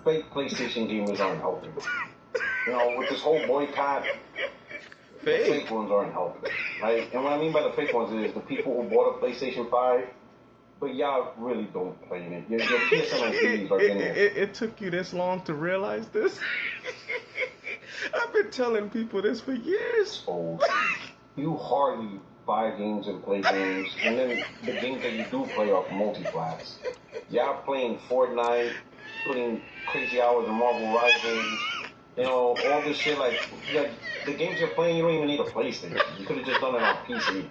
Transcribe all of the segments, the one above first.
fake PlayStation gamers aren't helping. You know, with this whole boycott, the fake ones aren't helping, right? And what I mean by the fake ones is the people who bought a PlayStation 5, but y'all really don't play it. Your PSN are getting it. It took you this long to realize this? I've been telling people this for years. Oh, you hardly buy games and play games, and then the games that you do play are multi-plats. Y'all playing Fortnite, putting crazy hours in Marvel Rivals, you know, all this shit. Like, the games you're playing, you don't even need a PlayStation. You could have just done it on PC,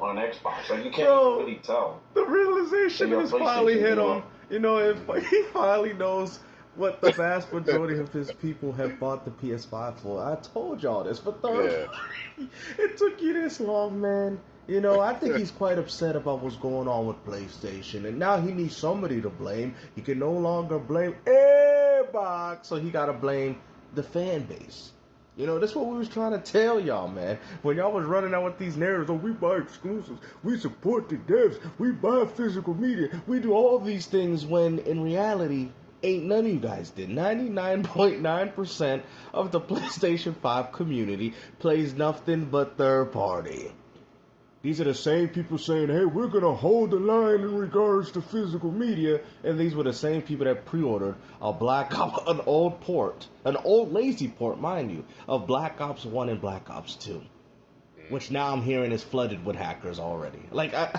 on an Xbox. Like, you can't even really tell. The realization has finally hit him. You know, if he finally knows what the vast majority of his people have bought the PS5 for. I told y'all this for third party. It took you this long, man. You know, I think he's quite upset about what's going on with PlayStation, and now he needs somebody to blame. He can no longer blame Xbox, so he gotta blame the fan base. You know, that's what we was trying to tell y'all, man. When y'all was running out with these narratives, oh, we buy exclusives, we support the devs, we buy physical media, we do all these things, when in reality, ain't none of you guys did. 99.9% of the PlayStation 5 community plays nothing but third party. These are the same people saying, hey, we're going to hold the line in regards to physical media. And these were the same people that pre-ordered a Black Ops, an old lazy port, mind you, of Black Ops 1 and Black Ops 2. Which now I'm hearing is flooded with hackers already. Like, I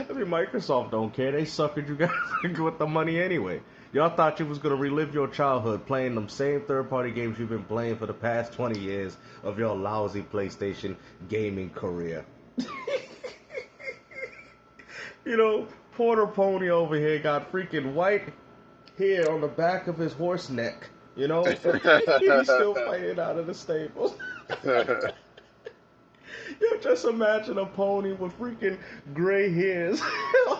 mean, Microsoft don't care. They suckered you guys with the money anyway. Y'all thought you was going to relive your childhood playing them same third-party games you've been playing for the past 20 years of your lousy PlayStation gaming career. You know, Porter Pony over here got freaking white hair on the back of his horse neck. You know? He's still fighting out of the stables. Yo, just imagine a pony with freaking gray hairs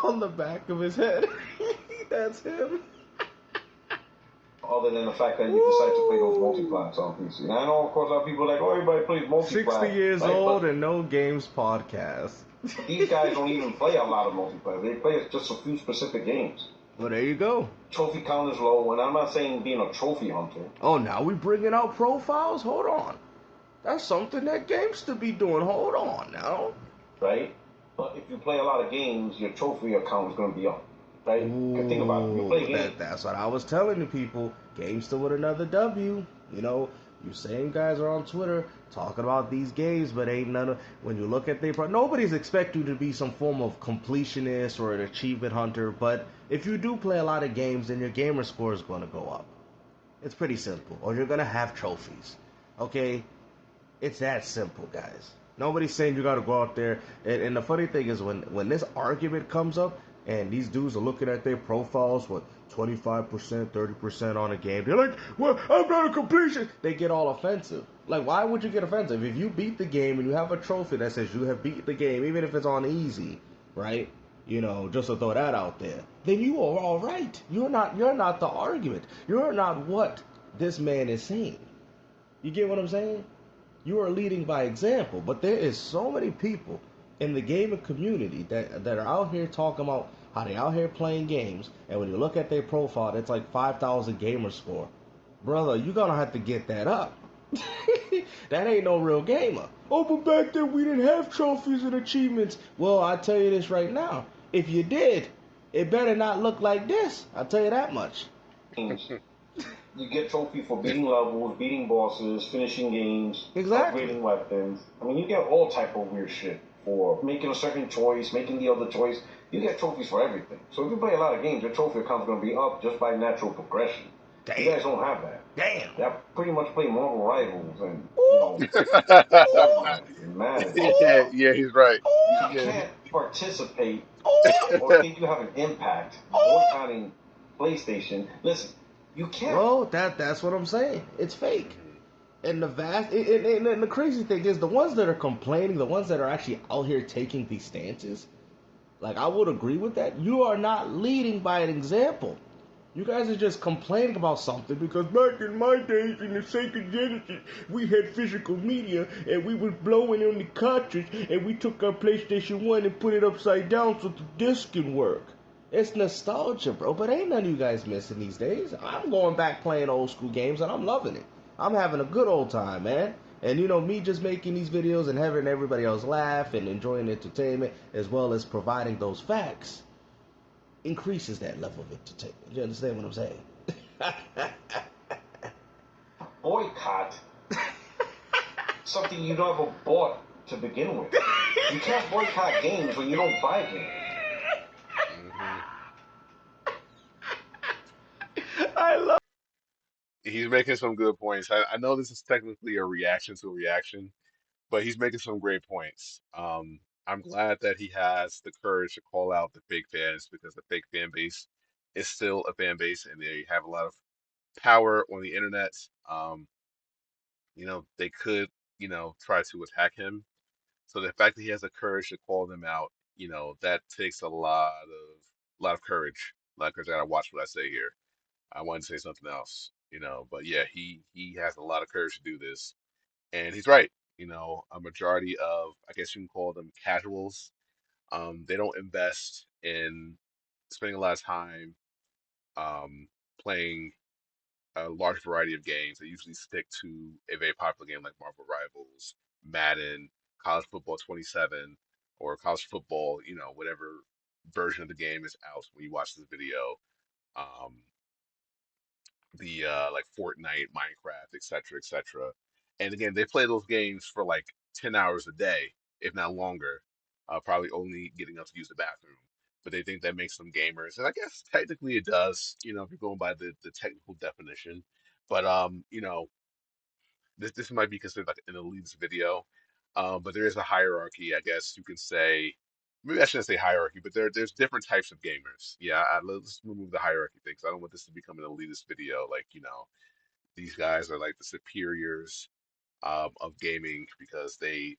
on the back of his head. That's him. Other than the fact that you decide to play those multi-plats on PC. And I know, of course, a lot of people are like, oh, everybody plays multi-plat. 60 years old and no games podcast. These guys don't even play a lot of multiplayer. They play just a few specific games. Well, there you go. Trophy count is low, and I'm not saying being a trophy hunter. Oh, now we bringing out profiles? Hold on. That's something that games to be doing. Hold on now. Right? But if you play a lot of games, your trophy account is going to be up. Right? Ooh, think about it. You play games. That's what I was telling the people. Gamester with another W. You know, you same guys are on Twitter talking about these games, but ain't none of, when you look at nobody's expect you to be some form of completionist or an achievement hunter, but if you do play a lot of games, then your gamer score is going to go up. It's pretty simple. Or you're going to have trophies. Okay? It's that simple, guys. Nobody's saying you got to go out there. And the funny thing is, when this argument comes up, and these dudes are looking at their profiles with 25%, 30% on a game, they're like, well, I'm not a completion. They get all offensive. Like, why would you get offensive? If you beat the game and you have a trophy that says you have beat the game, even if it's on easy, right? You know, just to throw that out there, then you are all right. You're not the argument. You're not what this man is saying. You get what I'm saying? You are leading by example, but there is so many people in the gaming community that are out here talking about how they out here playing games, and when you look at their profile, it's like 5,000 gamer score. Brother, you're gonna have to get that up. That ain't no real gamer. Oh, but back then we didn't have trophies and achievements. Well, I tell you this right now. If you did, it better not look like this. I'll tell you that much. You get trophy for beating levels, beating bosses, finishing games, exactly, upgrading weapons. I mean, you get all type of weird shit for making a certain choice, making the other choice. You get trophies for everything. So if you play a lot of games, your trophy account is going to be up just by natural progression. Damn. You guys don't have that. Damn. You pretty much play Marvel Rivals and, you know, man. Yeah, he's right. You can't participate or think you have an impact boycotting PlayStation. Listen, you can't. Bro, that's what I'm saying. It's fake. And the and the crazy thing is, the ones that are complaining, the ones that are actually out here taking these stances, like, I would agree with that. You are not leading by an example. You guys are just complaining about something because back in my days, in the Sega Genesis, we had physical media and we was blowing on the cartridge and we took our PlayStation 1 and put it upside down so the disc can work. It's nostalgia, bro. But ain't none of you guys missing these days. I'm going back playing old school games and I'm loving it. I'm having a good old time, man. And you know, me just making these videos and having everybody else laugh and enjoying entertainment as well as providing those facts increases that level of entertainment. You understand what I'm saying? Boycott something you never bought to begin with. You can't boycott games when you don't buy games. I love. He's making some good points. I know this is technically a reaction to a reaction, but he's making some great points. I'm glad that he has the courage to call out the fake fans because the fake fan base is still a fan base and they have a lot of power on the internet. Um, they could, try to attack him. So the fact that he has the courage to call them out, that takes a lot of courage. A lot of courage. I gotta watch what I say here. I wanted to say something else, but yeah, he has a lot of courage to do this, and he's right. A majority of, I guess you can call them casuals, they don't invest in spending a lot of time playing a large variety of games. They usually stick to a very popular game like Marvel Rivals, Madden, College Football 27, or College Football, whatever version of the game is out when you watch this video. Um, the like Fortnite, Minecraft, etc., etc. And again, they play those games for like 10 hours a day, if not longer, probably only getting up to use the bathroom. But they think that makes them gamers, and I guess technically it does, if you're going by the technical definition. But this might be considered like an elitist video, but there is a hierarchy, I guess you can say. Maybe I shouldn't say hierarchy, but there's different types of gamers. Yeah, let's remove the hierarchy thing 'cause I don't want this to become an elitist video. Like, these guys are like the superiors of gaming because they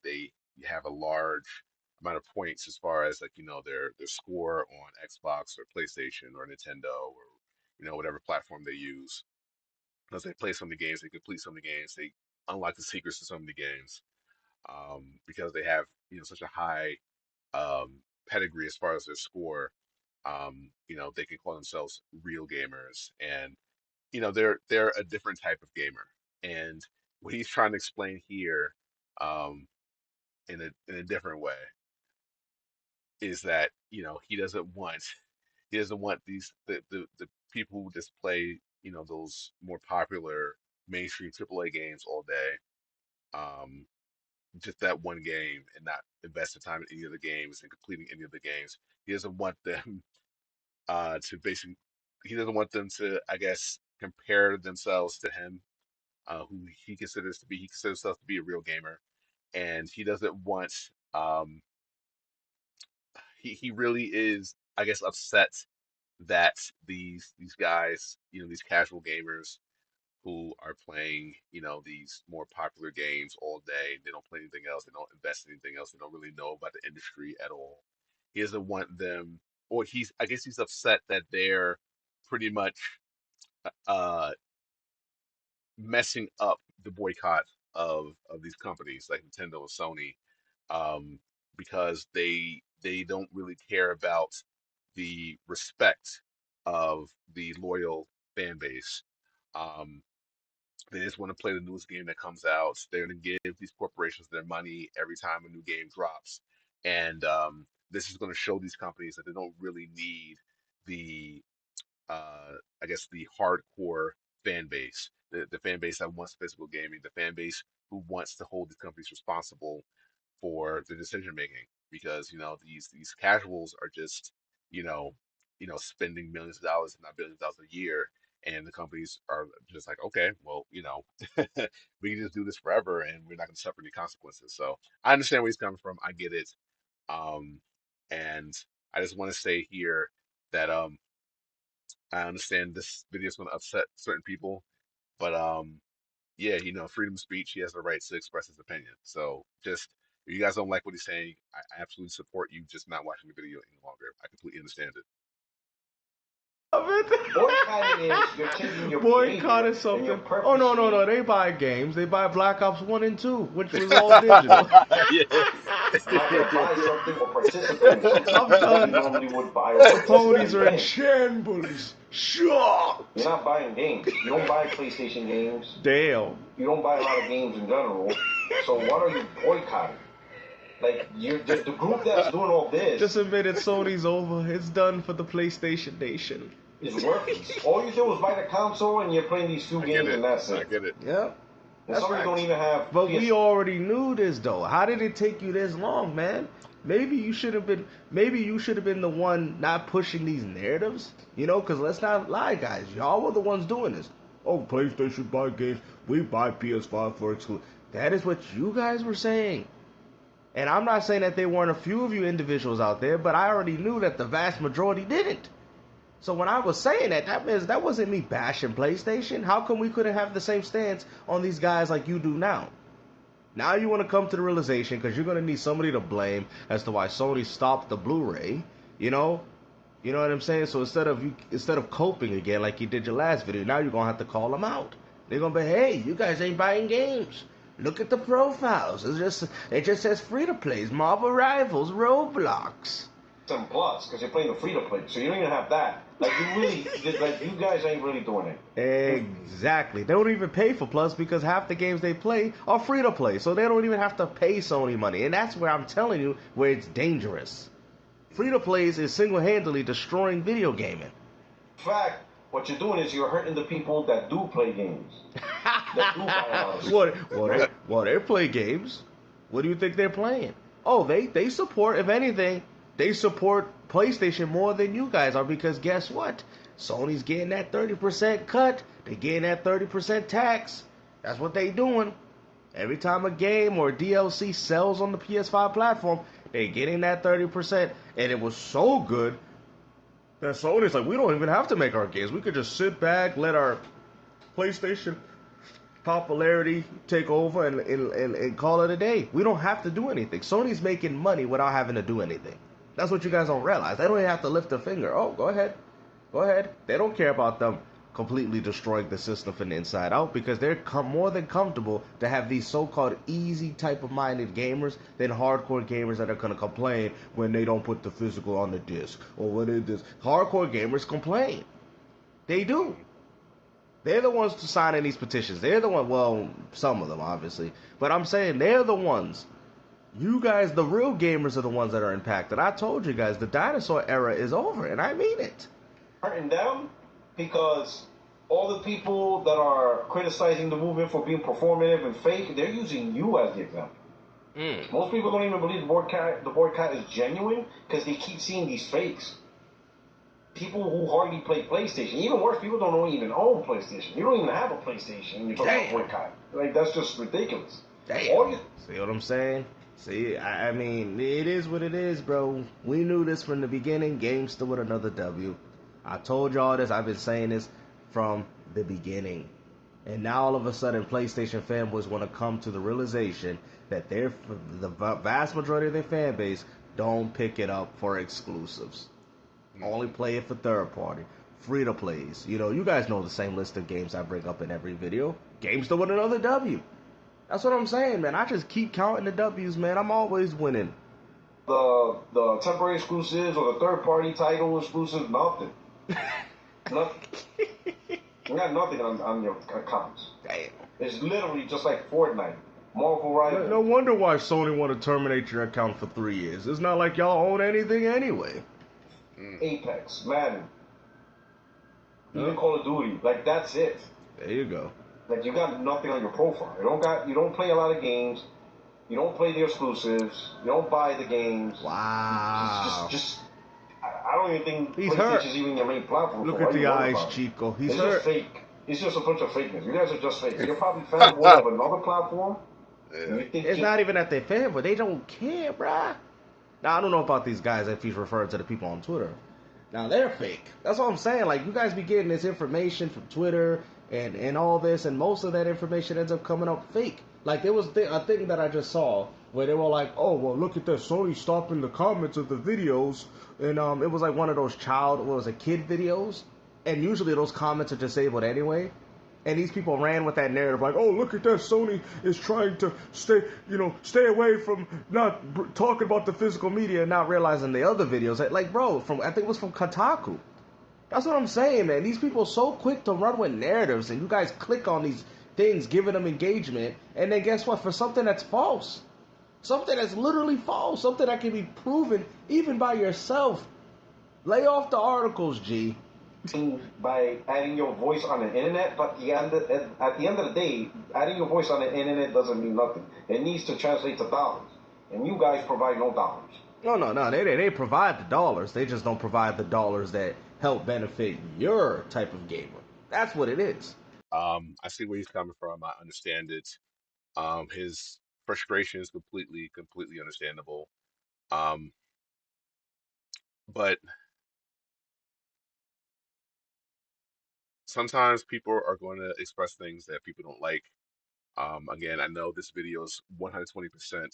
have a large amount of points as far as like their score on Xbox or PlayStation or Nintendo or whatever platform they use. Because they play so many games, they complete so many games, they unlock the secrets to so many games because they have such a high pedigree as far as their score. They can call themselves real gamers, and they're a different type of gamer. And what he's trying to explain here, um, in a different way, is that he doesn't want the people who just play those more popular mainstream AAA games all day, um, just that one game and not invest the time in any of the games and completing any of the games. He doesn't want them to basically he doesn't want them to, I guess, compare themselves to him, who he considers himself to be a real gamer, and he doesn't want um he really is, I guess, upset that these guys, these casual gamers who are playing, these more popular games all day. They don't play anything else. They don't invest in anything else. They don't really know about the industry at all. He doesn't want them, or I guess he's upset that they're pretty much uh, messing up the boycott of these companies like Nintendo and Sony, um, because they don't really care about the respect of the loyal fan base. Um, they just want to play the newest game that comes out. They're going to give these corporations their money every time a new game drops. And this is going to show these companies that they don't really need the, I guess, the hardcore fan base, the fan base that wants physical gaming, the fan base who wants to hold these companies responsible for the decision making, because these casuals are just you know spending millions of dollars if not billions of dollars a year, and the companies are just like, okay, well, we can just do this forever and we're not going to suffer any consequences. So I understand where he's coming from. I get it. Um and I just want to say here that I understand this video is going to upset certain people, but yeah, freedom of speech. He has the right to express his opinion. So just, if you guys don't like what he's saying, I absolutely support you just not watching the video any longer. I completely understand it. Boycotting is you're changing your Boycott behavior is and your something. purpose. Oh no. They buy games. They buy Black Ops 1 and 2, which was all digital. Yeah. I'm not gonna buy something or participate in something I'm that done. you normally would buy or The participate ponies are in in. shambles. Shocked. You're not buying games. You don't buy PlayStation games. Damn. You don't buy a lot of games in general. So what are you boycotting? Like the group that's doing all this Just admit it, Sony's over. It's done for the PlayStation Nation. is worthless. All you do is buy the console and you're playing these few I get games it. and that's I it. get it. Yep. And That's some of you don't facts. even have. But PS- we already knew this though. How did it take you this long, man? Maybe you should have been. Maybe you should have been the one not pushing these narratives. You know, because let's not lie, guys. Y'all were the ones doing this. Oh, PlayStation buy games. We buy PS5 for exclusive. That is what you guys were saying. And I'm not saying that there weren't a few of you individuals out there, but I already knew that the vast majority didn't. So when I was saying that, that wasn't me bashing PlayStation. How come we couldn't have the same stance on these guys like you do now? Now you want to come to the realization because you're going to need somebody to blame as to why Sony stopped the Blu-ray. You know what I'm saying? So instead of coping again like you did your last video, now you're going to have to call them out. They're going to be, hey, you guys ain't buying games. Look at the profiles. It just says free-to-plays, Marvel Rivals, Roblox. Some plus because you're playing the free to play, so you don't even have that. Like you really, like you guys ain't really doing it. Exactly. They don't even pay for Plus because half the games they play are free to play, so they don't even have to pay Sony money. And that's where I'm telling you where it's dangerous. Free to plays is single-handedly destroying video gaming. In fact, what you're doing is you're hurting the people that do play games. That do buy a lot of stuff. Well, they play games. What do you think they're playing? Oh, they support, if anything, they support PlayStation more than you guys are because guess what? Sony's getting that 30% cut. They're getting that 30% tax. That's what they doing. Every time a game or DLC sells on the PS5 platform, they're getting that 30%. And it was so good that Sony's like, we don't even have to make our games. We could just sit back, let our PlayStation popularity take over and call it a day. We don't have to do anything. Sony's making money without having to do anything. That's what you guys don't realize. They don't even have to lift a finger. Oh, go ahead. Go ahead. They don't care about them completely destroying the system from the inside out because they're more than comfortable to have these so-called easy type of minded gamers than hardcore gamers that are going to complain when they don't put the physical on the disc or when it is. Hardcore gamers complain. They do. They're the ones signing these petitions. They're the ones, well, some of them obviously, but I'm saying they're the ones. You guys, the real gamers, are the ones that are impacted. I told you guys, the dinosaur era is over, and I mean it. Hurting them because all the people that are criticizing the movement for being performative and fake, they're using you as the example. Most people don't even believe the boycott is genuine because they keep seeing these fakes. People who hardly play PlayStation, even worse, people don't even own PlayStation. You don't even have a PlayStation. You're talking about boycott. Like that's just ridiculous. Damn. See what I'm saying? See, I mean, it is what it is, bro. We knew this from the beginning. Gamester with another W. I told y'all this. I've been saying this from the beginning. And now all of a sudden, PlayStation fanboys want to come to the realization that the vast majority of their fan base don't pick it up for exclusives. Only play it for third party. Free to plays. You know, you guys know the same list of games I bring up in every video. Gamester with another W. That's what I'm saying, man. I just keep counting the W's, man. I'm always winning. The temporary exclusives or the third party title exclusives, nothing. Nothing. You got nothing on your accounts. Damn. It's literally just like Fortnite. Marvel Rivals. No wonder why Sony want to terminate your account for 3 years. It's not like y'all own anything anyway. Apex, Madden, even Call of Duty. Like that's it. There you go. Like you got nothing on your profile. You don't play a lot of games. You don't play the exclusives. You don't buy the games. Wow. I don't even think He's PlayStation's hurt. even your main platform. Look at the eyes, Chico. He's it's hurt. Just fake. It's just a bunch of fakeness. You guys are just fake. You're probably fanboy of another platform. It's not even that they're fanboy. They don't care, bruh. Now, I don't know about these guys if he's referring to the people on Twitter. Now, they're fake. That's what I'm saying. Like, you guys be getting this information from Twitter and all this, and most of that information ends up coming up fake. Like, there was a thing that I just saw where they were like, oh, well, look at that. Sony stopping the comments of the videos. And it was like one of those kid videos. And usually those comments are disabled anyway. And these people ran with that narrative like, oh, look at that, Sony is trying to stay away from not talking about the physical media and not realizing the other videos. Like, bro, from I think it was from Kotaku. That's what I'm saying, man. These people are so quick to run with narratives, and you guys click on these things, giving them engagement, and then guess what? For something that's false, something that's literally false, something that can be proven even by yourself. Lay off the articles, G. By adding your voice on the internet, but at the end of the day, adding your voice on the internet doesn't mean nothing. It needs to translate to dollars, and you guys provide no dollars. No. They provide the dollars. They just don't provide the dollars that help benefit your type of gamer. That's what it is. I see where he's coming from. I understand it. His frustration is completely understandable. Um, but sometimes people are going to express things that people don't like. Again, I know this video is 120%,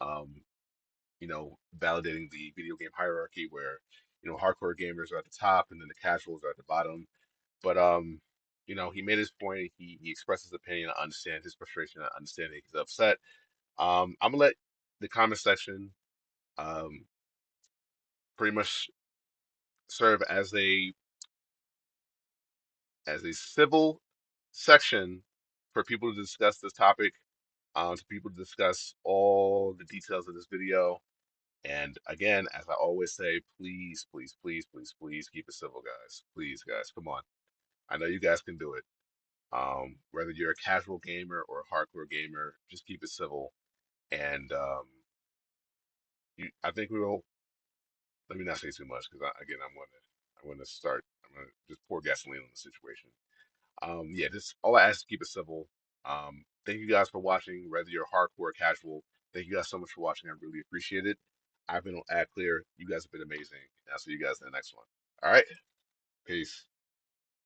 um, validating the video game hierarchy where, hardcore gamers are at the top and then the casuals are at the bottom. But he made his point. He expressed his opinion. I understand his frustration. I understand that he's upset. I'm gonna let the comment section um, pretty much serve as a civil section for people to discuss this topic, to people to discuss all the details of this video. And again, as I always say, please keep it civil, guys. Please, guys, come on. I know you guys can do it. Whether you're a casual gamer or a hardcore gamer, just keep it civil. And I think we will. Let me not say too much because again, I'm gonna just pour gasoline on the situation. Yeah, just all I ask is keep it civil. Thank you guys for watching, whether you're hardcore or casual. Thank you guys so much for watching. I really appreciate it. I've been on Ad Clear. You guys have been amazing. And I'll see you guys in the next one. All right. Peace.